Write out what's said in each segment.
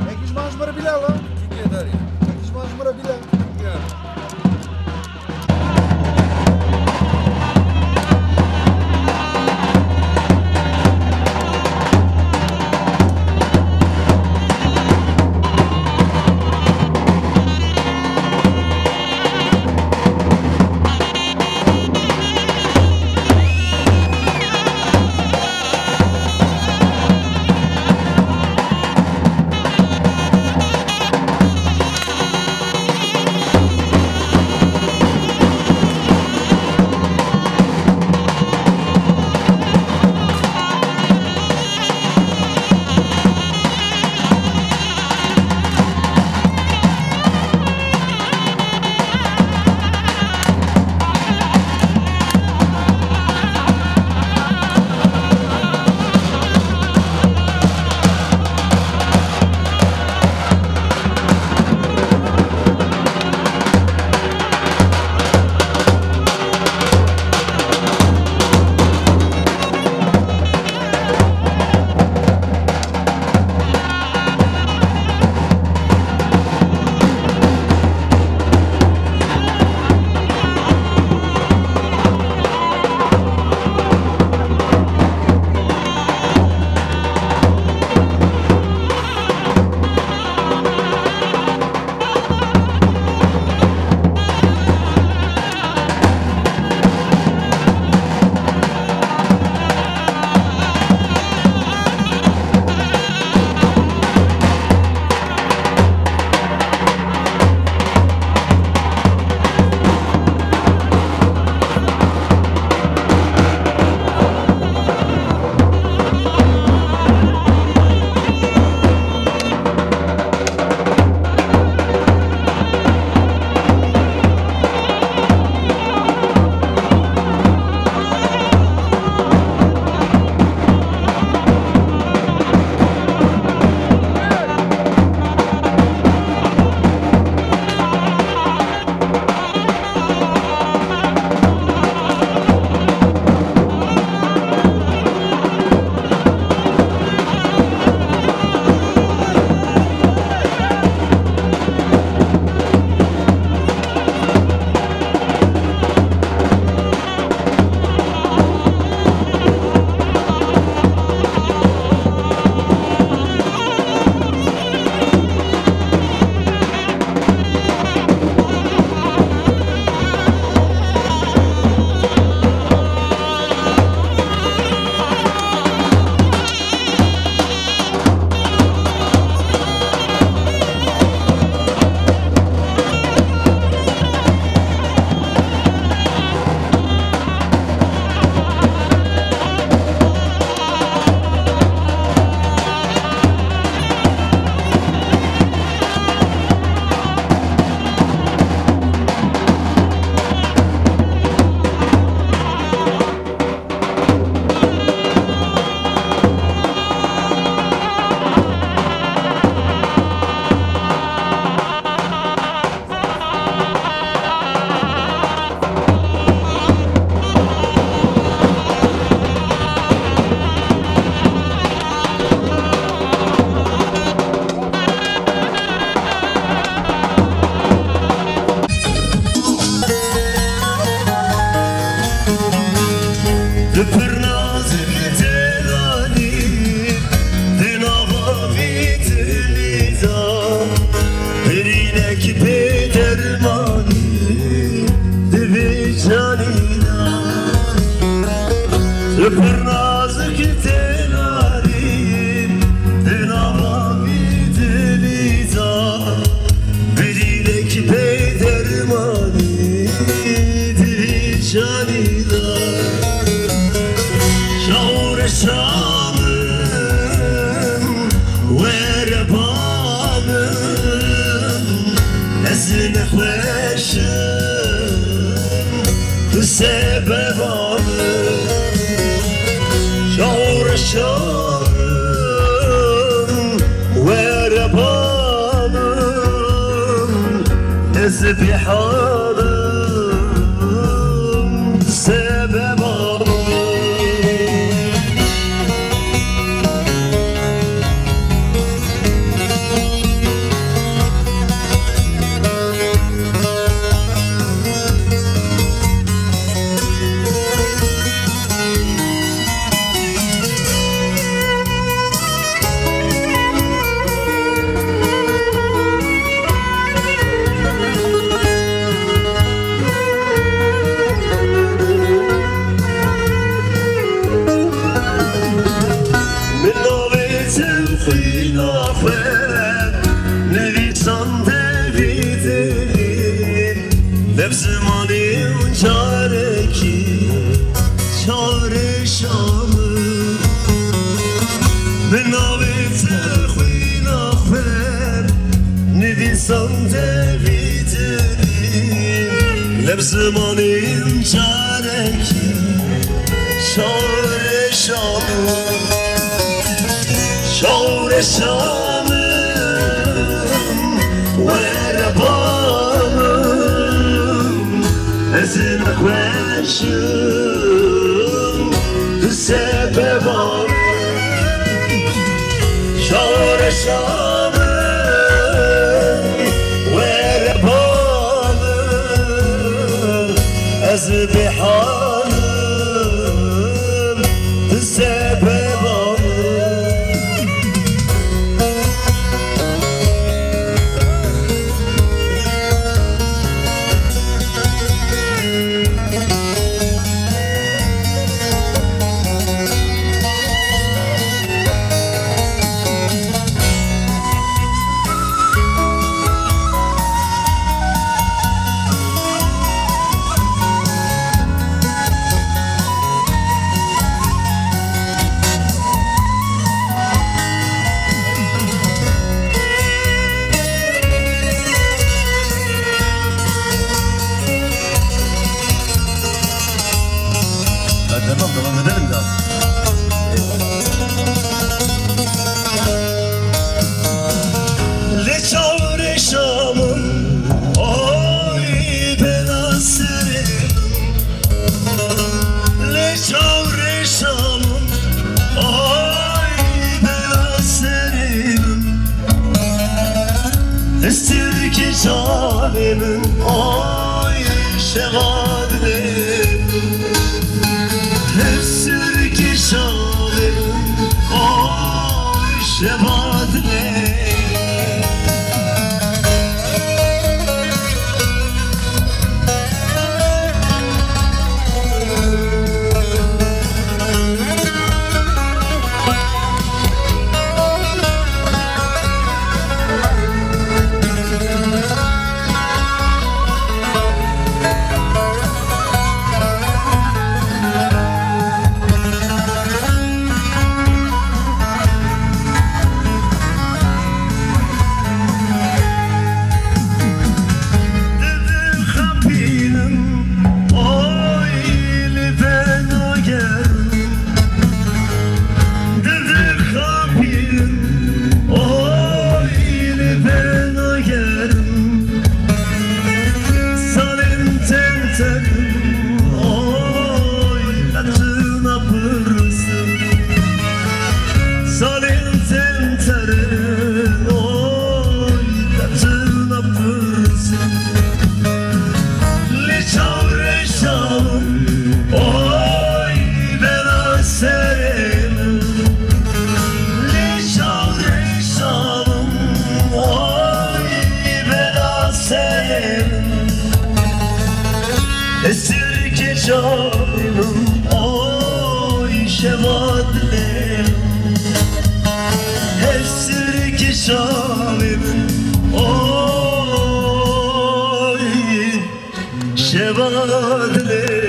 Jakiś masz marbila, Jakiś masz marbila. Şam'ım ve rebanım sebep alır Şavrışalım ve rebalım Ezbihalım sebep alır Nefsimanim çareki çarşamı Benavet khwin akhfer Nidisam deviterim Nefsimanim çareki çarşamı çarşamı Ezine kweşim sebep alır Şavrışamım ve rebalım Ezbihalım sebep alır Devam edelim daha. Le çavreşamım oy belasırım Le çavreşamım oy belasırım Estir ki canimin oy şevadlim Esir ki şalim oy şebadle Esir ki canım oy şevadlim Esir ki canım oy şevadlim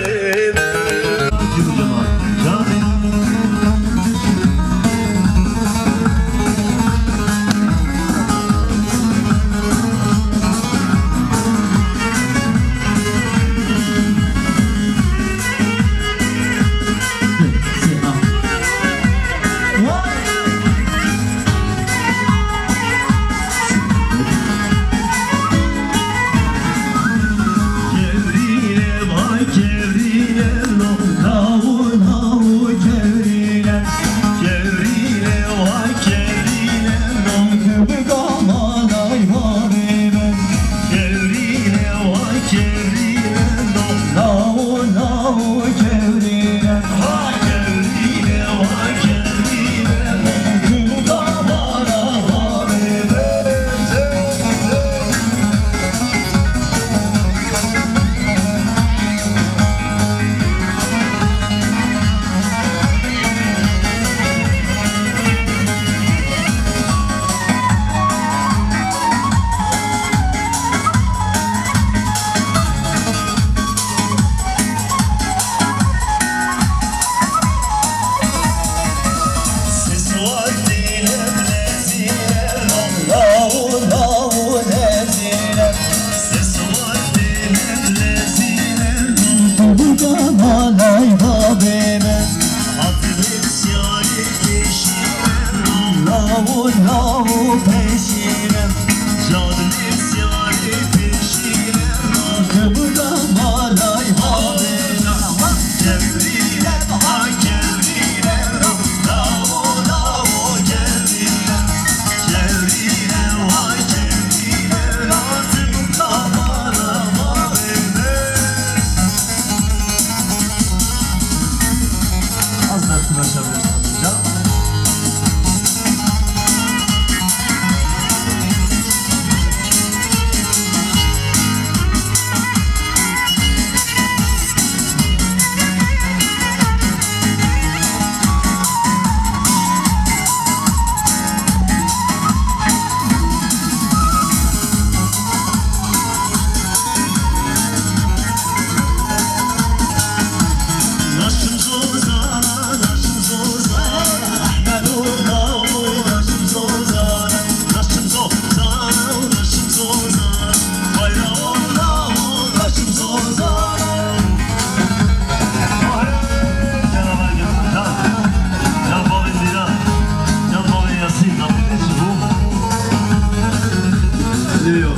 diyor.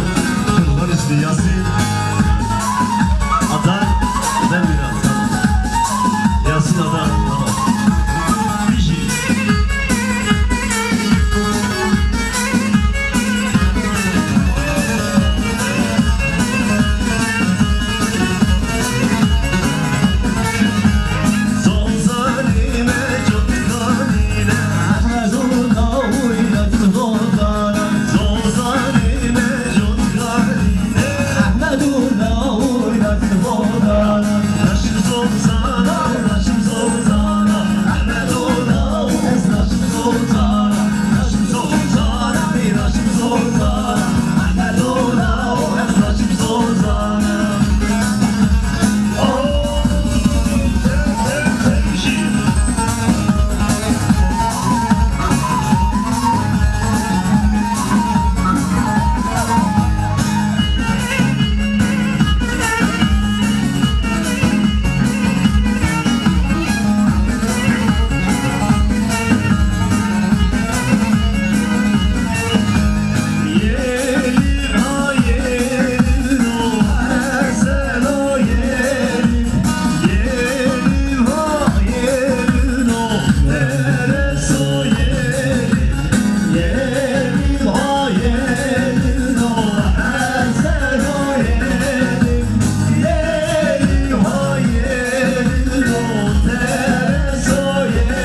Kurban ismi Yasin. Adan ben biraz. Yasin Adan. Tamam. Bir şey. Son zalime çok kaline. Ahmedullah oynadı dodana. Son zalime çok kaline. Ahmedullah oynadı dodana. Taşım zoltana, taşım zoltana. Ahmedullah esnaşım sultana. Taşım zoltana, bir taşım zoltana. Ahmedullah Taşım zoltana. Yerim ha yerim o, sen o yerim. Yerim ha yerim o, neresi o yerim. Yerim ha yerim o, sen o yerim. Yerim ha yerim o, neresi o yerim.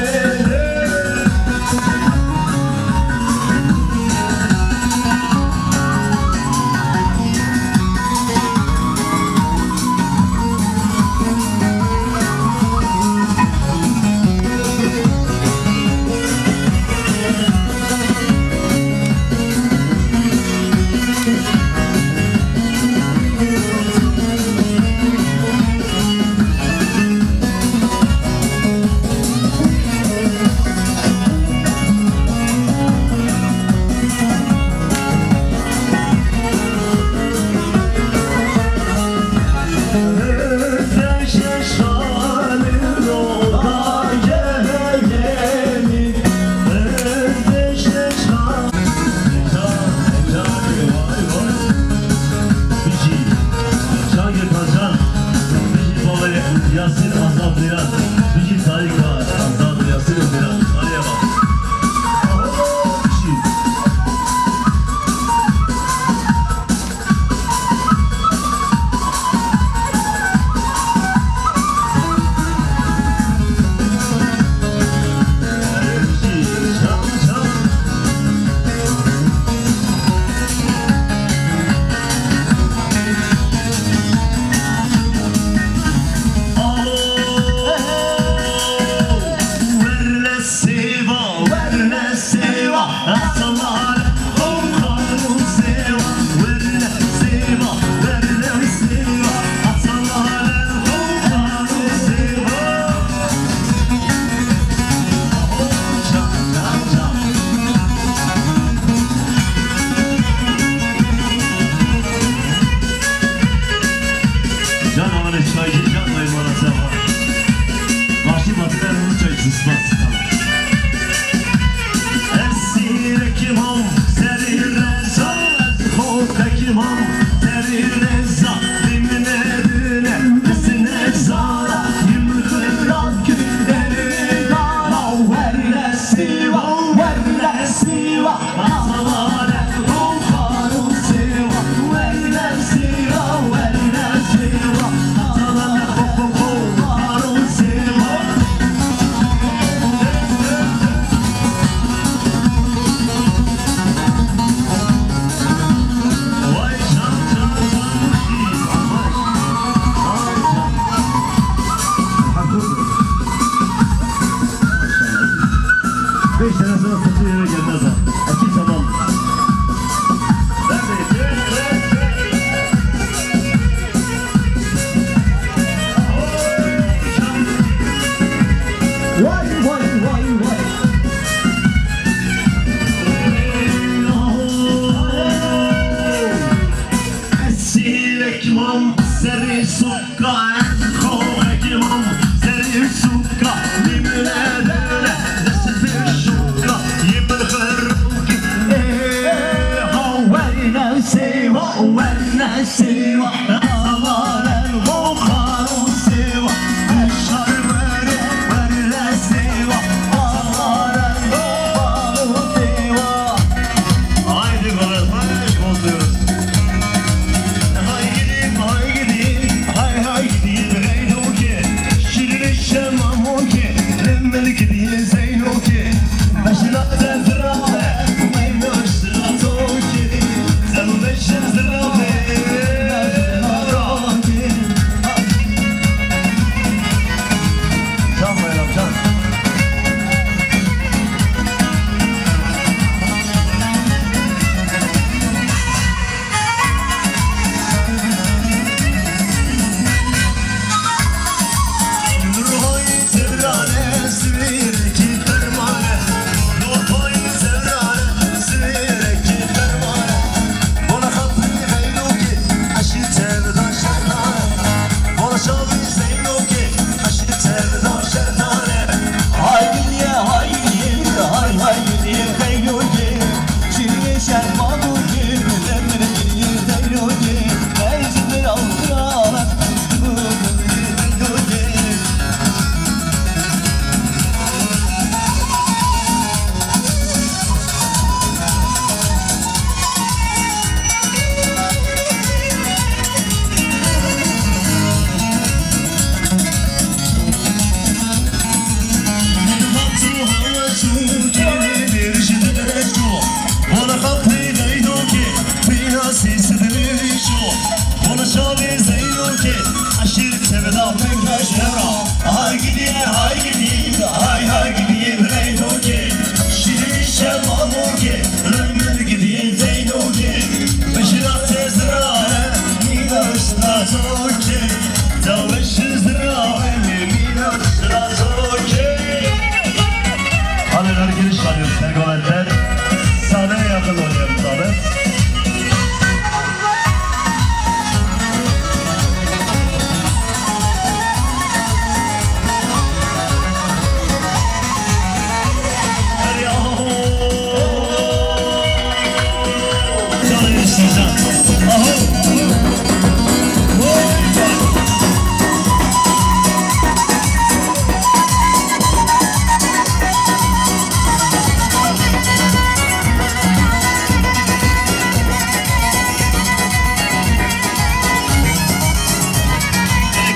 Yasin Azam Biraz, Bişi Tarika Azam Yasin Biraz, hadi bak. Canavarı çaycı canlayın bana seva. Vahşi batıdan onu çay susmaz. Esir kimam, seri reza. Esir kimam, seri reza. Limine düne, nesine zara. Yumruk günleri dara. Verle siva, verle siva. Asalare, ruhanun siva. Verle siva, verle siva. Asalare, ruhanun siva. Vay can can can. 5 sene sonra satı yere gelmez ha. Akil tamam. Vay vay vay vay. Esir ekmam, seri sokka. Ekmam, seri sokka. Limine döne, nesine şokka. Yibir kırık. Verle siva. والنسيوة أمار البخار سوى الشرور والنسيوة أمار البخار سوى. Haydi kardeş bozuyoruz. Hay gideyim hay gideyim Reynoki Şirin şemamoki Lemmelki diye Zeynoki Başına tezrafe Meynoş zıratoki Sen beşin zırafe Can bayram can. Ruhay sevrane Svireki fermane Ruhay sevrane Svireki fermane Bona kapri gayruki Aşi tevda şerdane Bona şabi zeynuki Aşi tevda şerdane Haydi ya haydi hay haydi haydi Şirin şermanuki Lemmerki zeynuki Mecbir aldırarak Hatru havacu Gelir şiddetu Bona kapri gayruki Pinasi sidri şu Bona şabi zeynuki Aşir tevda penkaş nevra Hay gideyim hay gideyim Reynoki Şirin şemamoki Römmel gideyim Zeynoki Beşirat tezrane Minaş zratoki Zaveşiz zrane Minaş zratoki Hadiler giriş alıyoruz pergolentler. Sahneye yakın oynuyoruz abi. Her yahu. Canı isteyeceğim. Ahu.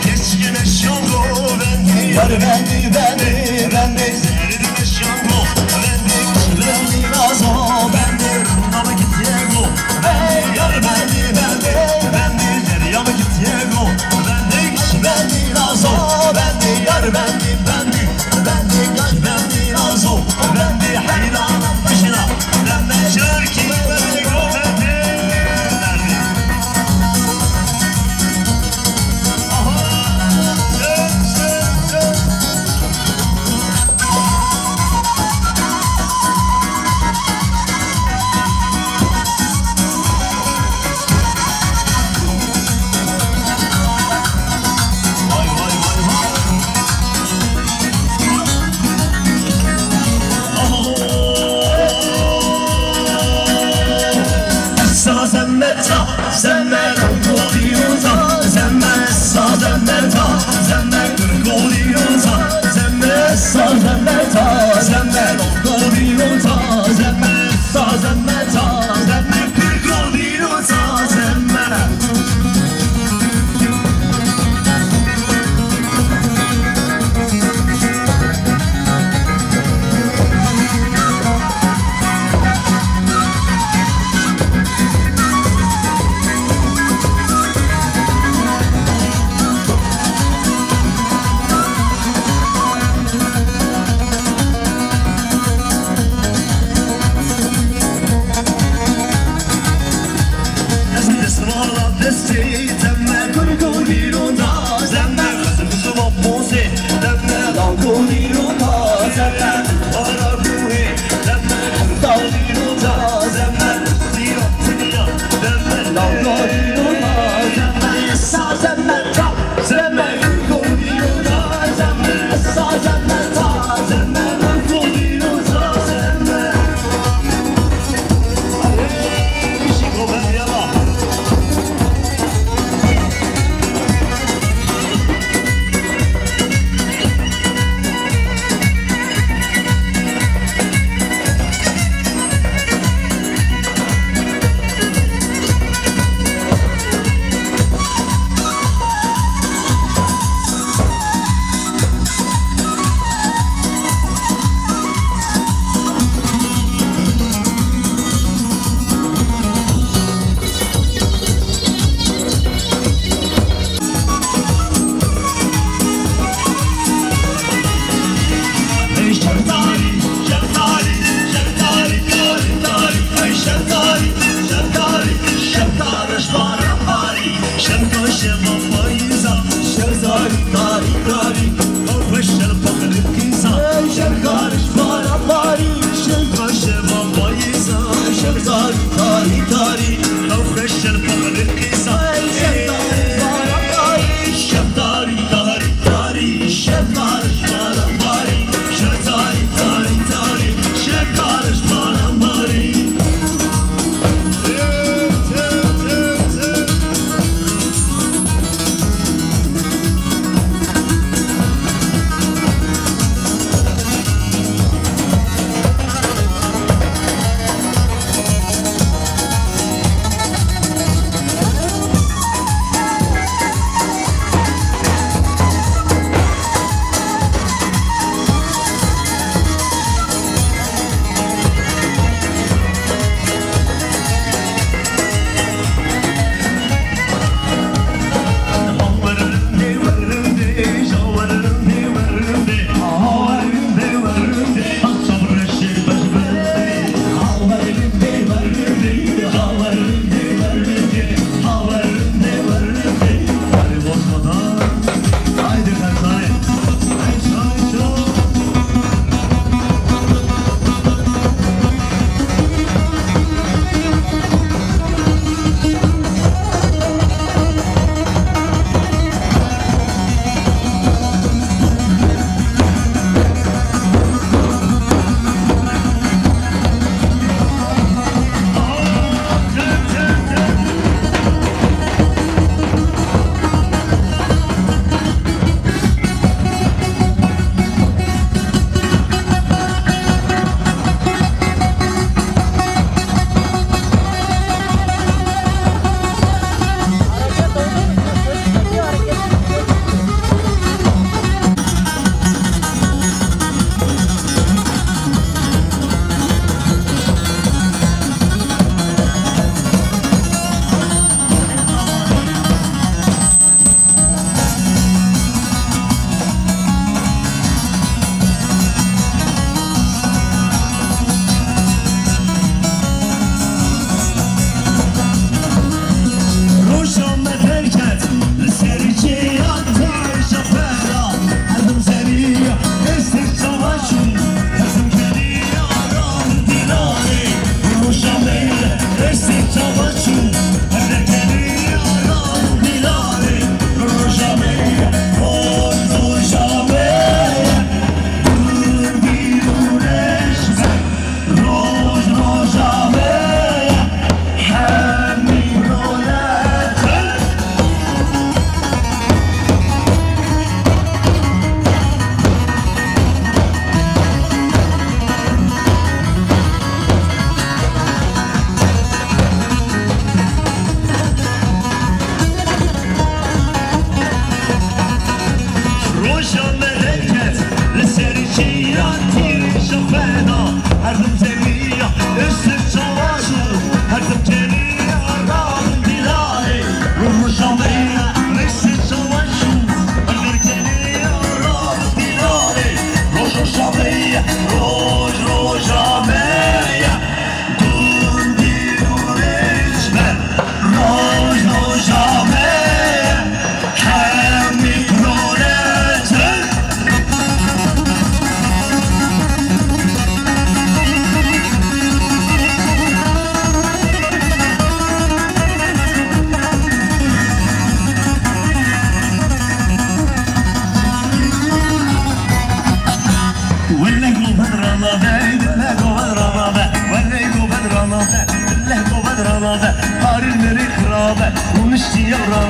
Keskin eşyango bendi. Yar bendi bendi Seyredim eşyango bendi. Bendi nazo bendi Runama git yego. Yar bendi Deryama git yego. Bendi nazo bendi Yar bendi Bendi nazo. Bendi hayranım başına. Bendi şarkı bego bendi. Aha. Sen.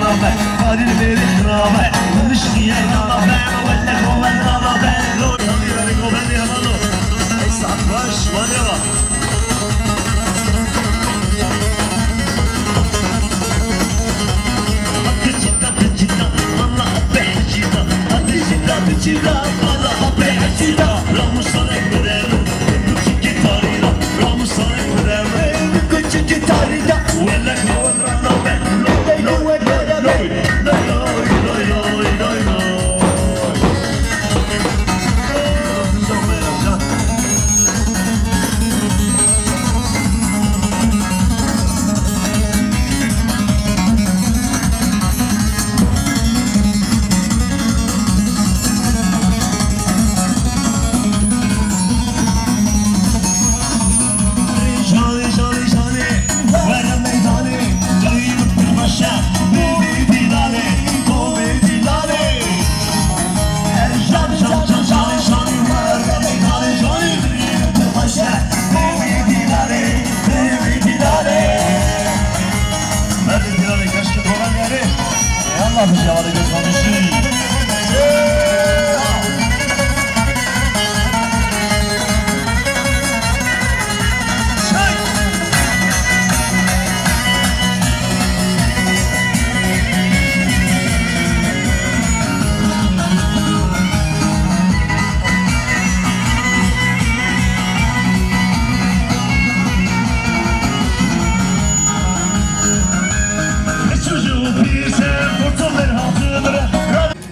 خرابة قال الميري خرابة نشتي يا غابة ولا هو الغابة لو يا غابة يا غابة الساعة 12 وانا Allah bir cevabı gözlemişsin.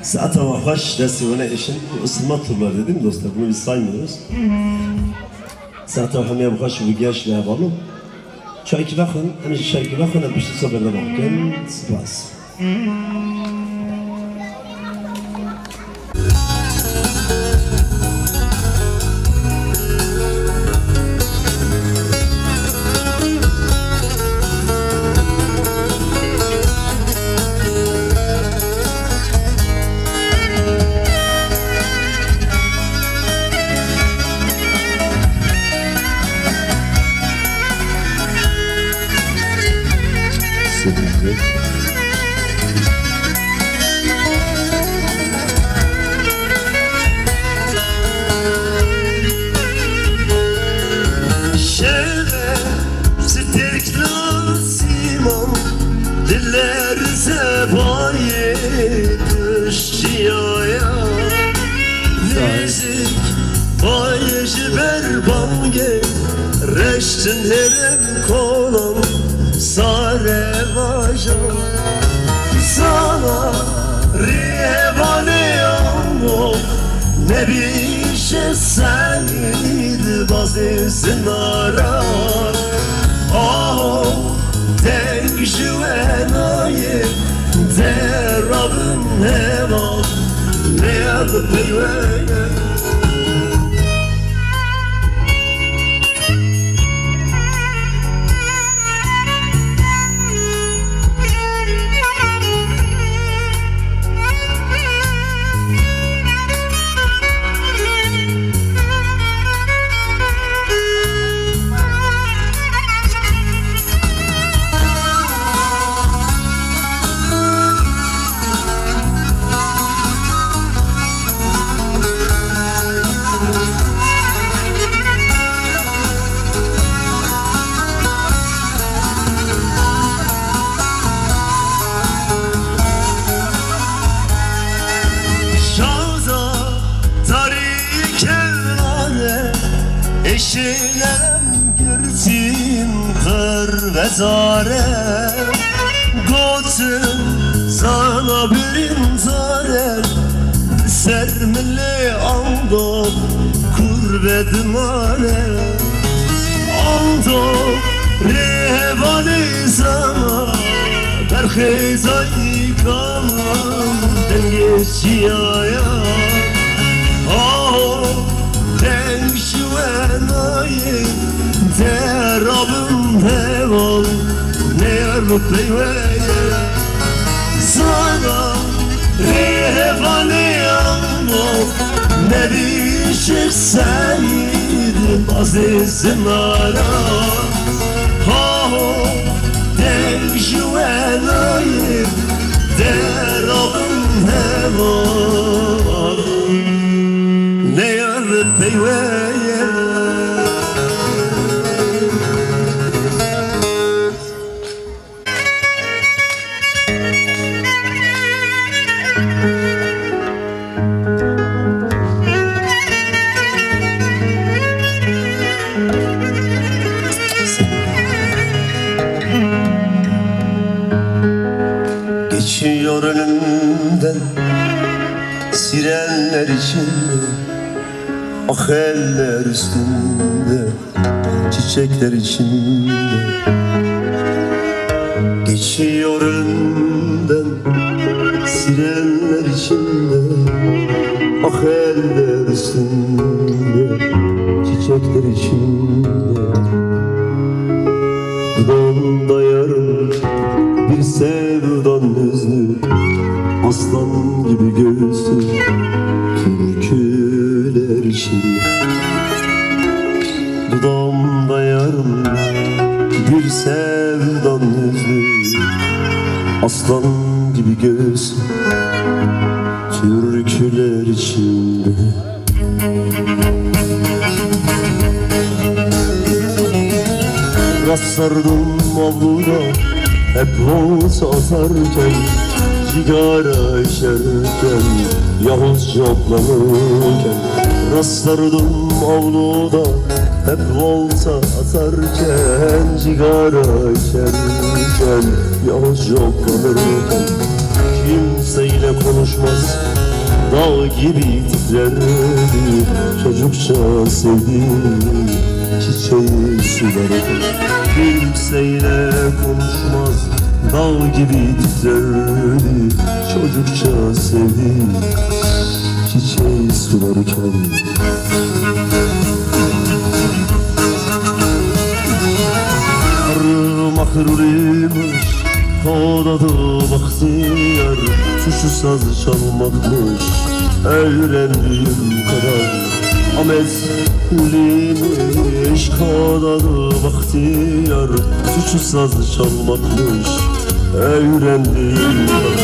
Zaten hoş desivane işin ısınma turları dedim dostlar, bunu biz saymıyoruz. Zaten hamıya bu hoş bu genç ne yapalım? Çayki bakın, hani çayki bakın, bir şey sabırda bakın, spas. Diller zebayi düşüyor Nezik bayıcı berbange Reştin herim kolum sare vajan Sana rihevane yandım Ne bir şey seniydi bazı zinarar Oh Denk juvenayı derabın heval Ne yapıp eyveye Eşinem girsin kır ve zare Gotun sana bir intare Sermili ando kurbedim are Ando revani sana Berkhizayı kaman dengeçiyaya Oh denk şuvenayı derabım heval Ne yarıp eyveye Sana revani yanmam Ne dişik seniydi azizim ara Denk şuvenayı var ne yar peyveye geçiyor önümden sirenler içinde, ah eller üstünde çiçekler içinde. Geçiyor önümden sirenler içinde, ah eller üstünde çiçekler içinde. Dudağında yarım bir sevdan hüznü, aslan gibi göğsü türküler içinde. Dudağımda yarım bir sevdan hüznü, aslan gibi göğsü türküler içinde. Rastlardım avluda hep olsa atarken, sigara içerken, Yavuz coplanırken. Rastlardım avluda hep olsa atarken, sigara içerken, Yavuz coplanırken. Kimseyle konuşmaz, dağ gibi titrerdi, çocukça sevdiğim çiçeği sulardı. Kimseyle konuşmaz, dağ gibi titrerdi, çocukça sevdiğim çiçeği sularken. Yarım akruriymiş, kodadı bahtiyar, suçu saz çalmakmış öğrendiğim kadar. Ametliymiş, kodadı bahtiyar, suçu saz çalmakmış öğrendiğim kadar.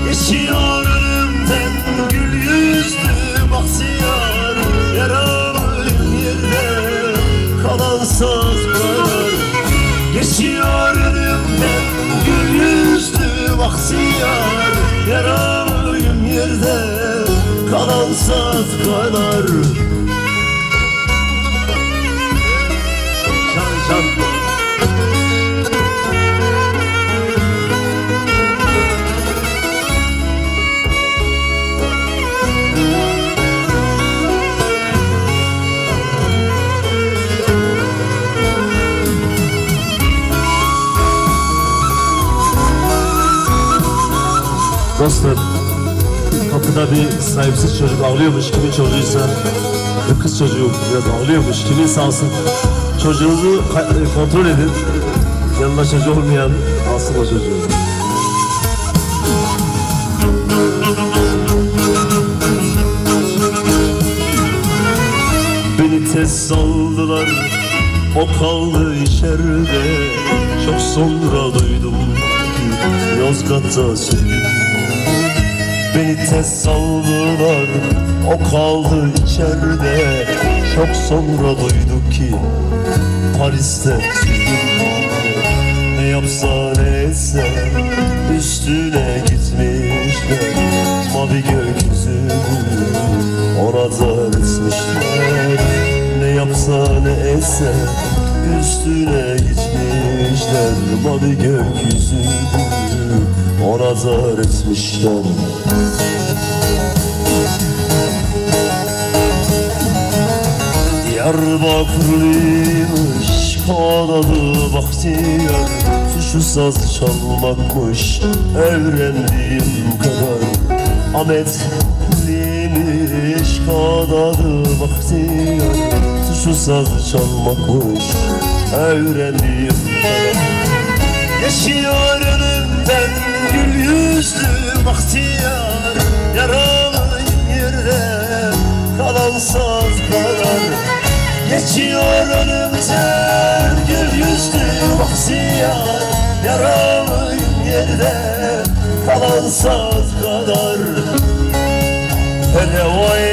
Geçiyor önümden gül yüzlü bahtiyar, yaralıyım yerde kalan sazlar. Geçiyor önümden gül yüzlü bahtiyar, yaralıyım yerde kalan sazlar. Şan şan. Dostlar, kapıda bir sahipsiz çocuk ağlıyormuş, kimin çocuğuysa, bir kız çocuğu biraz ağlıyormuş, kimin sağsın. Çocuğunuzu kontrol edin, yanında çocuğu olmayan alsın o çocuğu. Beni tez saldılar, o kaldı içeride. Çok sonra duydum ki Yozgat'ta sürgün. Beni tez saldılar, o kaldı içeride. Çok sonra duyduk ki Paris'te sürgün. Ne yapsa ne etse üstüne gitmişler. Mavi gökyüzünü orada resmişler. Ne yapsa ne etse üstüne gitmişler. Mavi gökyüzünü orada resmişler. Diyarbakırlıymış, kanadı bahtiyar, suçu saz çalmakmış öğrendiğim kadar. Ahmetliymiş, kanadı bahtiyar, suçu saz çalmakmış öğrendiğim kadar. Geçiyor önümden gül yüzlü bahtiyar, yaralıyım yerde kalan saz kadar. Geçiyor önümden gül yüzlü bahtiyar, yaralıyım yerde kalan saz kadar. hele vay